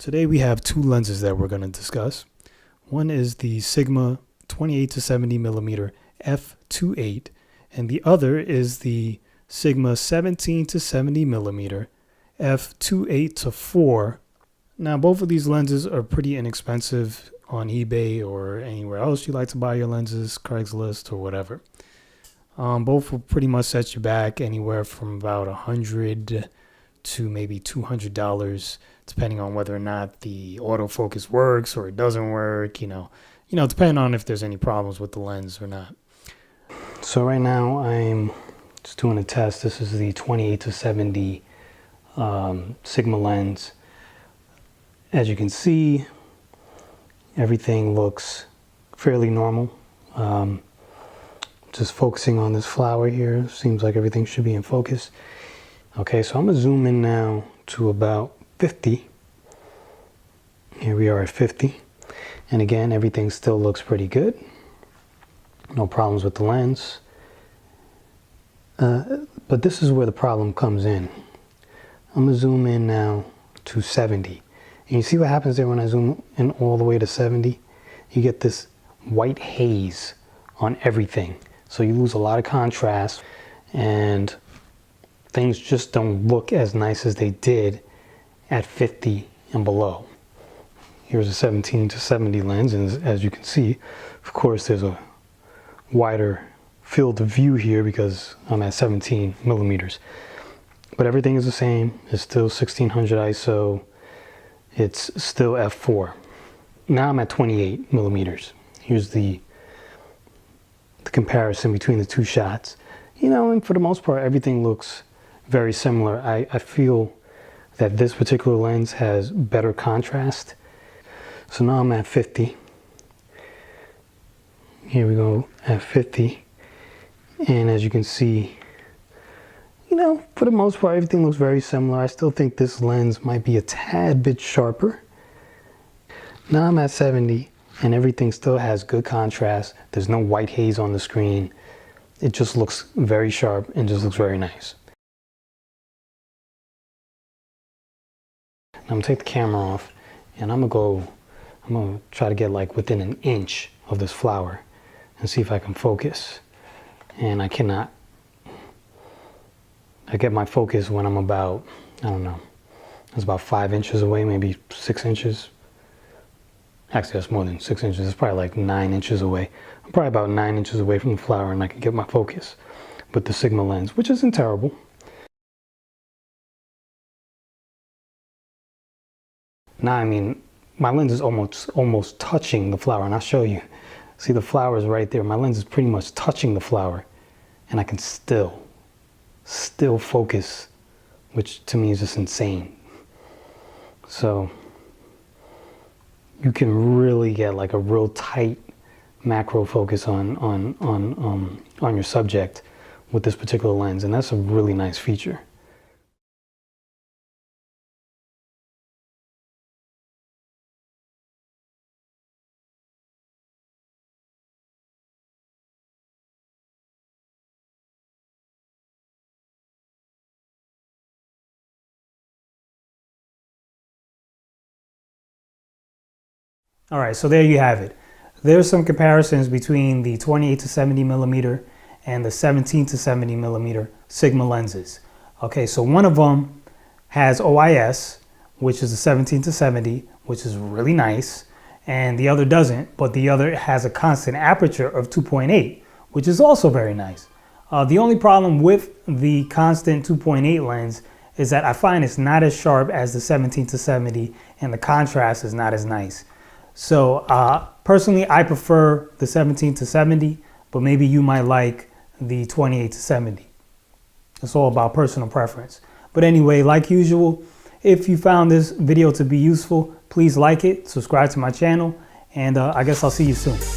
Today we have two lenses that we're going to discuss. One is the Sigma 28 to 70 millimeter f2.8 and the other is the Sigma 17 to 70 millimeter f2.8 to 4. Now both of these lenses are pretty inexpensive on eBay or anywhere else you like to buy your lenses, Craigslist or whatever. Both will pretty much set you back anywhere from about $100 to maybe $200, depending on whether or not the autofocus works or it doesn't work, depending on if there's any problems with the lens or not. So right now I'm just doing a test. This is the 28 to 70 Sigma lens. As you can see, everything looks fairly normal. Just focusing on this flower here, seems like everything should be in focus. Okay, so I'm gonna zoom in now to about 50. Here we are at 50. And again, everything still looks pretty good. No problems with the lens. But this is where the problem comes in. I'm gonna zoom in now to 70. And you see what happens there when I zoom in all the way to 70? You get this white haze on everything. So you lose a lot of contrast and things just don't look as nice as they did at 50 and below. Here's a 17 to 70 lens, and as you can see, of course, there's a wider field of view here because I'm at 17 millimeters. But everything is the same. It's still 1600 ISO. It's still f4. Now I'm at 28 millimeters. Here's the comparison between the two shots. And for the most part, everything looks very similar. I feel that this particular lens has better contrast. So now I'm at 50. Here we go at 50. And as you can see, for the most part, everything looks very similar. I still think this lens might be a tad bit sharper. Now I'm at 70 and everything still has good contrast. There's no white haze on the screen. It just looks very sharp and just looks very nice. I'm gonna take the camera off and I'm gonna try to get like within an inch of this flower and see if I can focus. And I cannot. I get my focus when I'm about, I don't know, it's about 5 inches away, maybe 6 inches. Actually, that's more than 6 inches. It's probably like 9 inches away. I'm probably about 9 inches away from the flower and I can get my focus with the Sigma lens, which isn't terrible. Now, I mean, my lens is almost touching the flower, and I'll show you. See, the flower is right there. My lens is pretty much touching the flower, and I can still focus, which to me is just insane. So you can really get like a real tight macro focus on your subject with this particular lens, and that's a really nice feature. All right, so there you have it. There's some comparisons between the 28 to 70 millimeter and the 17 to 70 millimeter Sigma lenses. Okay, so one of them has OIS, which is a 17 to 70, which is really nice, and the other doesn't, but the other has a constant aperture of 2.8, which is also very nice. The only problem with the constant 2.8 lens is that I find it's not as sharp as the 17 to 70, and the contrast is not as nice. So personally, I prefer the 17 to 70, but maybe you might like the 28 to 70. It's all about personal preference. But anyway, like usual, if you found this video to be useful, please like it, subscribe to my channel, and I guess I'll see you soon.